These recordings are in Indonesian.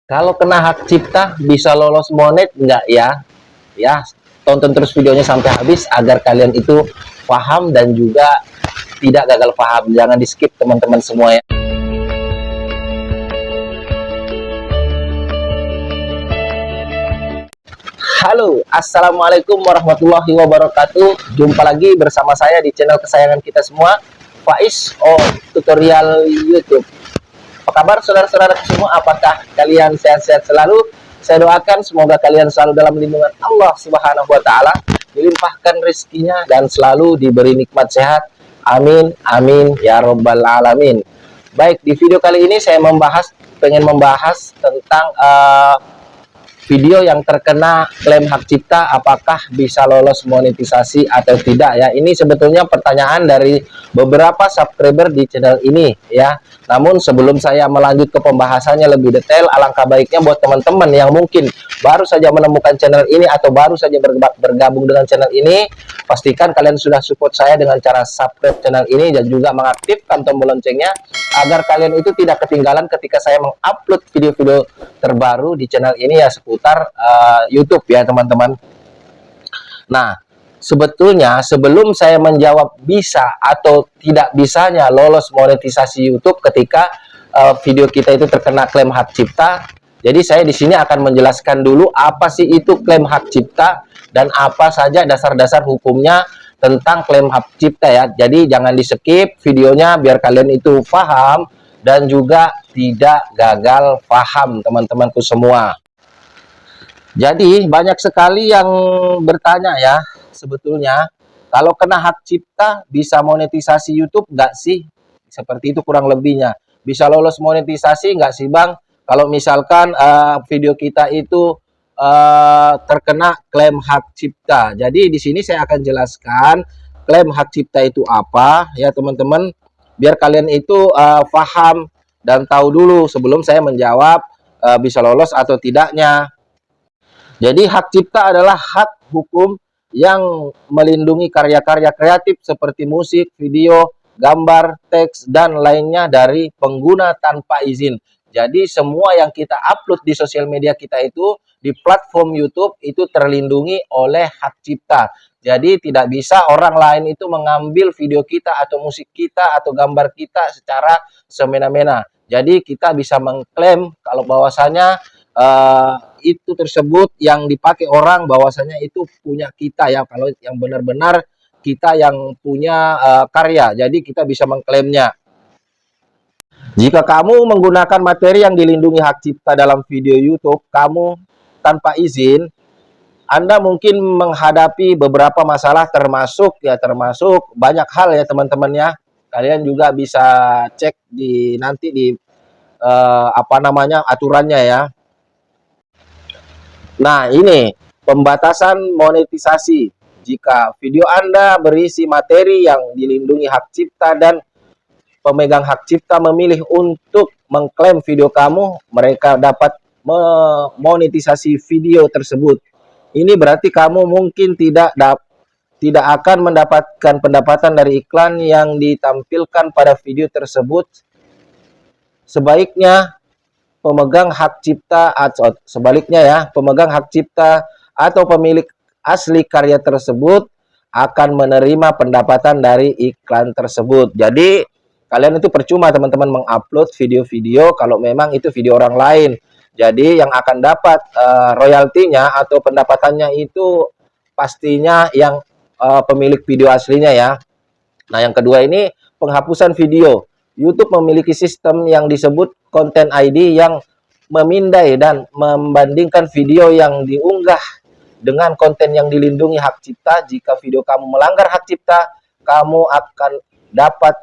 Kalau kena hak cipta bisa lolos monet nggak ya? Ya, tonton terus videonya sampai habis agar kalian itu paham dan juga tidak gagal paham. Jangan di skip teman-teman semua ya. Halo, assalamualaikum warahmatullahi wabarakatuh. Jumpa lagi bersama saya di channel kesayangan kita semua, Faiz Tutorial YouTube. Apa kabar saudara-saudara semua? Apakah kalian sehat-sehat selalu? Saya doakan semoga kalian selalu dalam lindungan Allah Subhanahu wa taala, dilimpahkan rezekinya dan selalu diberi nikmat sehat. Amin amin ya robbal alamin. Baik, di video kali ini saya pengen membahas tentang video yang terkena klaim hak cipta apakah bisa lolos monetisasi atau tidak ya. Ini sebetulnya pertanyaan dari beberapa subscriber di channel ini ya. Namun sebelum saya melanjut ke pembahasannya lebih detail, alangkah baiknya buat teman-teman yang mungkin baru saja menemukan channel ini atau baru saja bergabung dengan channel ini, pastikan kalian sudah support saya dengan cara subscribe channel ini dan juga mengaktifkan tombol loncengnya agar kalian itu tidak ketinggalan ketika saya mengupload video-video terbaru di channel ini ya seputar YouTube ya teman-teman. Nah, sebetulnya sebelum saya menjawab bisa atau tidak bisanya lolos monetisasi YouTube ketika video kita itu terkena klaim hak cipta, jadi saya di sini akan menjelaskan dulu apa sih itu klaim hak cipta dan apa saja dasar-dasar hukumnya tentang klaim hak cipta ya. Jadi jangan di skip videonya biar kalian itu paham dan juga tidak gagal paham teman-temanku semua. Jadi banyak sekali yang bertanya ya, sebetulnya kalau kena hak cipta bisa monetisasi YouTube nggak sih? Seperti itu kurang lebihnya. Bisa lolos monetisasi nggak sih Bang? Kalau misalkan video kita itu terkena klaim hak cipta. Jadi di sini saya akan jelaskan klaim hak cipta itu apa ya teman-teman. Biar kalian itu paham dan tahu dulu sebelum saya menjawab bisa lolos atau tidaknya. Jadi hak cipta adalah hak hukum yang melindungi karya-karya kreatif seperti musik, video, gambar, teks, dan lainnya dari pengguna tanpa izin. Jadi semua yang kita upload di sosial media kita itu di platform YouTube itu terlindungi oleh hak cipta. Jadi tidak bisa orang lain itu mengambil video kita atau musik kita atau gambar kita secara semena-mena. Jadi kita bisa mengklaim kalau bahwasanya itu tersebut yang dipakai orang bahwasanya itu punya kita ya, kalau yang benar-benar kita yang punya karya, jadi kita bisa mengklaimnya. Jika kamu menggunakan materi yang dilindungi hak cipta dalam video YouTube kamu tanpa izin, Anda mungkin menghadapi beberapa masalah termasuk banyak hal ya teman-teman ya. Kalian juga bisa cek di nanti di apa namanya aturannya ya. Nah, ini pembatasan monetisasi. Jika video Anda berisi materi yang dilindungi hak cipta dan pemegang hak cipta memilih untuk mengklaim video kamu, mereka dapat memonetisasi video tersebut. Ini berarti kamu mungkin tidak akan mendapatkan pendapatan dari iklan yang ditampilkan pada video tersebut. Sebaliknya pemegang hak cipta atau sebaliknya ya, pemegang hak cipta atau pemilik asli karya tersebut akan menerima pendapatan dari iklan tersebut. Jadi kalian itu percuma teman-teman mengupload video-video kalau memang itu video orang lain. Jadi yang akan dapat royaltinya atau pendapatannya itu pastinya yang pemilik video aslinya ya. Nah, yang kedua ini penghapusan video. YouTube memiliki sistem yang disebut Content ID yang memindai dan membandingkan video yang diunggah dengan konten yang dilindungi hak cipta. Jika video kamu melanggar hak cipta, kamu akan dapat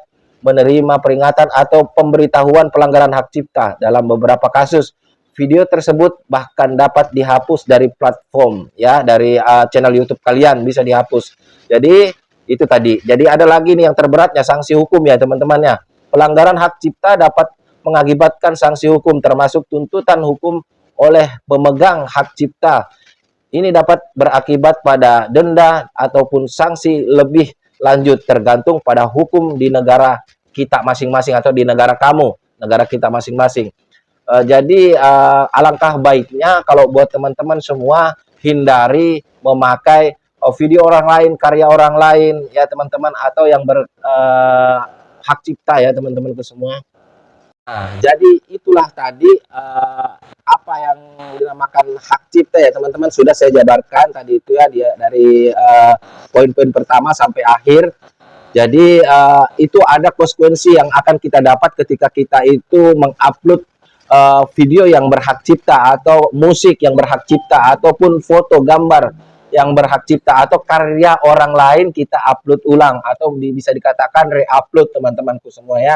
menerima peringatan atau pemberitahuan pelanggaran hak cipta. Dalam beberapa kasus, video tersebut bahkan dapat dihapus dari platform ya, dari channel YouTube kalian bisa dihapus. Jadi itu tadi. Jadi ada lagi nih yang terberatnya, sanksi hukum ya teman-teman ya. Pelanggaran hak cipta dapat mengakibatkan sanksi hukum termasuk tuntutan hukum oleh pemegang hak cipta. Ini dapat berakibat pada denda ataupun sanksi lebih lanjut tergantung pada hukum di negara kita masing-masing atau di negara kamu, negara kita masing-masing. Jadi alangkah baiknya kalau buat teman-teman semua hindari memakai video orang lain, karya orang lain ya teman-teman, atau yang hak cipta ya teman-temanku semua. Nah, jadi itulah tadi apa yang dinamakan hak cipta ya teman-teman, sudah saya jabarkan tadi itu ya, dia dari poin-poin pertama sampai akhir. Jadi itu ada konsekuensi yang akan kita dapat ketika kita itu mengupload video yang berhak cipta, atau musik yang berhak cipta, ataupun foto gambar yang berhak cipta, atau karya orang lain kita upload ulang, atau bisa dikatakan re-upload teman-temanku semua ya.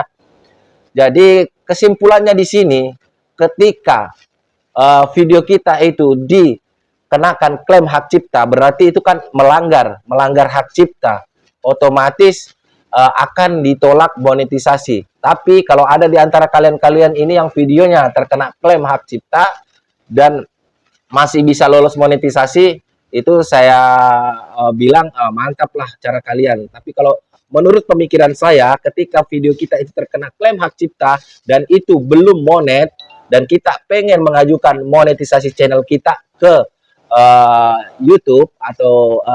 Jadi kesimpulannya di sini, ketika video kita itu dikenakan klaim hak cipta, berarti itu kan melanggar hak cipta, otomatis akan ditolak monetisasi. Tapi kalau ada di antara kalian-kalian ini yang videonya terkena klaim hak cipta dan masih bisa lolos monetisasi, itu saya bilang mantap lah cara kalian. Tapi kalau menurut pemikiran saya, ketika video kita itu terkena klaim hak cipta dan itu belum monet, dan kita pengen mengajukan monetisasi channel kita ke YouTube atau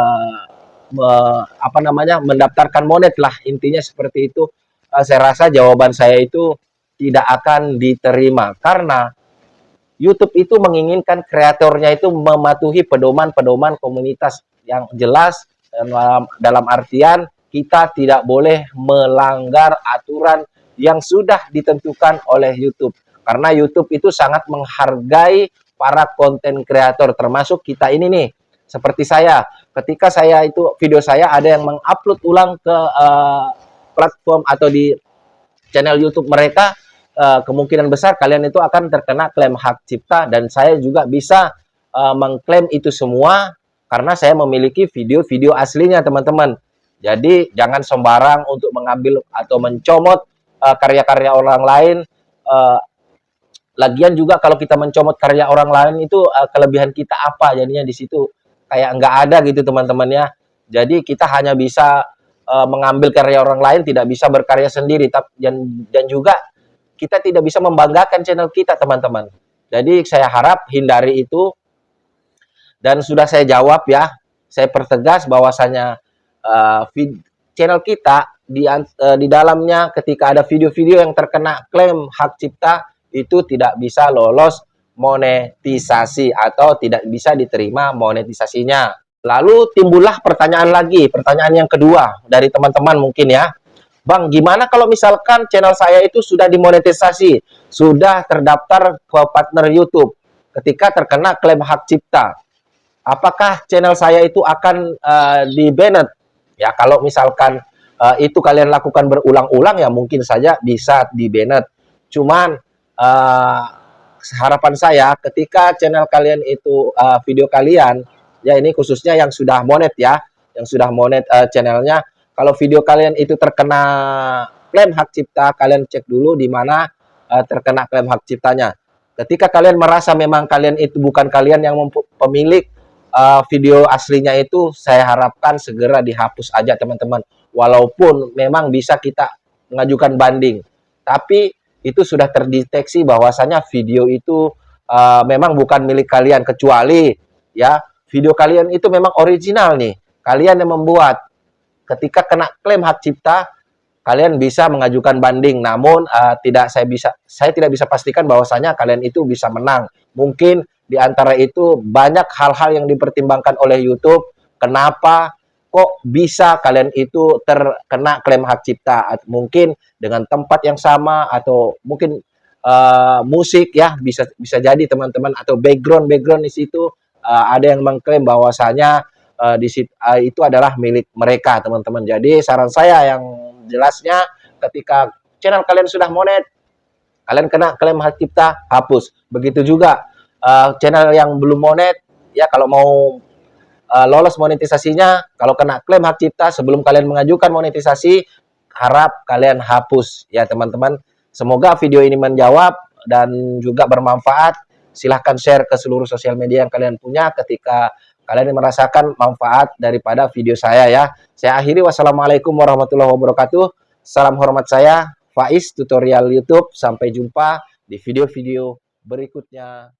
apa namanya, mendaftarkan monet lah, intinya seperti itu, saya rasa jawaban saya itu tidak akan diterima, karena YouTube itu menginginkan kreatornya itu mematuhi pedoman-pedoman komunitas yang jelas, dalam artian kita tidak boleh melanggar aturan yang sudah ditentukan oleh YouTube, karena YouTube itu sangat menghargai para konten kreator, termasuk kita ini nih. Seperti saya, ketika saya itu video saya ada yang mengupload ulang ke platform atau di channel YouTube mereka, kemungkinan besar kalian itu akan terkena klaim hak cipta, dan saya juga bisa mengklaim itu semua karena saya memiliki video-video aslinya teman-teman. Jadi jangan sembarang untuk mengambil atau mencomot karya-karya orang lain. Lagian juga kalau kita mencomot karya orang lain itu kelebihan kita apa jadinya di situ? Kayak nggak ada gitu teman-teman ya. Jadi kita hanya bisa mengambil karya orang lain, tidak bisa berkarya sendiri. Dan juga kita tidak bisa membanggakan channel kita teman-teman. Jadi saya harap hindari itu. Dan sudah saya jawab ya, saya pertegas bahwasanya channel kita di dalamnya ketika ada video-video yang terkena klaim hak cipta itu tidak bisa lolos monetisasi atau tidak bisa diterima monetisasinya. Lalu timbullah pertanyaan lagi, pertanyaan yang kedua dari teman-teman mungkin ya. Bang, gimana kalau misalkan channel saya itu sudah dimonetisasi, sudah terdaftar ke partner YouTube, ketika terkena klaim hak cipta, apakah channel saya itu akan di-banned? Ya, kalau misalkan itu kalian lakukan berulang-ulang ya mungkin saja bisa di-banned. Cuman harapan saya ketika channel kalian itu video kalian ya, ini khususnya yang sudah monet ya, yang sudah monet channelnya, kalau video kalian itu terkena klaim hak cipta, kalian cek dulu di mana terkena klaim hak ciptanya. Ketika kalian merasa memang kalian itu bukan kalian yang pemilik video aslinya itu, saya harapkan segera dihapus aja teman-teman. Walaupun memang bisa kita mengajukan banding, tapi itu sudah terdeteksi bahwasanya video itu memang bukan milik kalian, kecuali ya video kalian itu memang original nih, kalian yang membuat. Ketika kena klaim hak cipta, kalian bisa mengajukan banding. Namun saya tidak bisa pastikan bahwasanya kalian itu bisa menang. Mungkin di antara itu banyak hal-hal yang dipertimbangkan oleh YouTube. Kenapa kok bisa kalian itu terkena klaim hak cipta? Mungkin dengan tempat yang sama, atau mungkin musik ya, bisa jadi teman-teman, atau background di situ ada yang mengklaim bahwasanya itu adalah milik mereka teman-teman. Jadi saran saya yang jelasnya, ketika channel kalian sudah monet, kalian kena klaim hak cipta, hapus. Begitu juga channel yang belum monet ya, kalau mau lolos monetisasinya, kalau kena klaim hak cipta sebelum kalian mengajukan monetisasi, harap kalian hapus ya teman-teman. Semoga video ini menjawab dan juga bermanfaat. Silahkan share ke seluruh sosial media yang kalian punya ketika kalian merasakan manfaat daripada video saya ya. Saya akhiri, wassalamualaikum warahmatullahi wabarakatuh. Salam hormat saya, Faiz Tutorial YouTube. Sampai jumpa di video-video berikutnya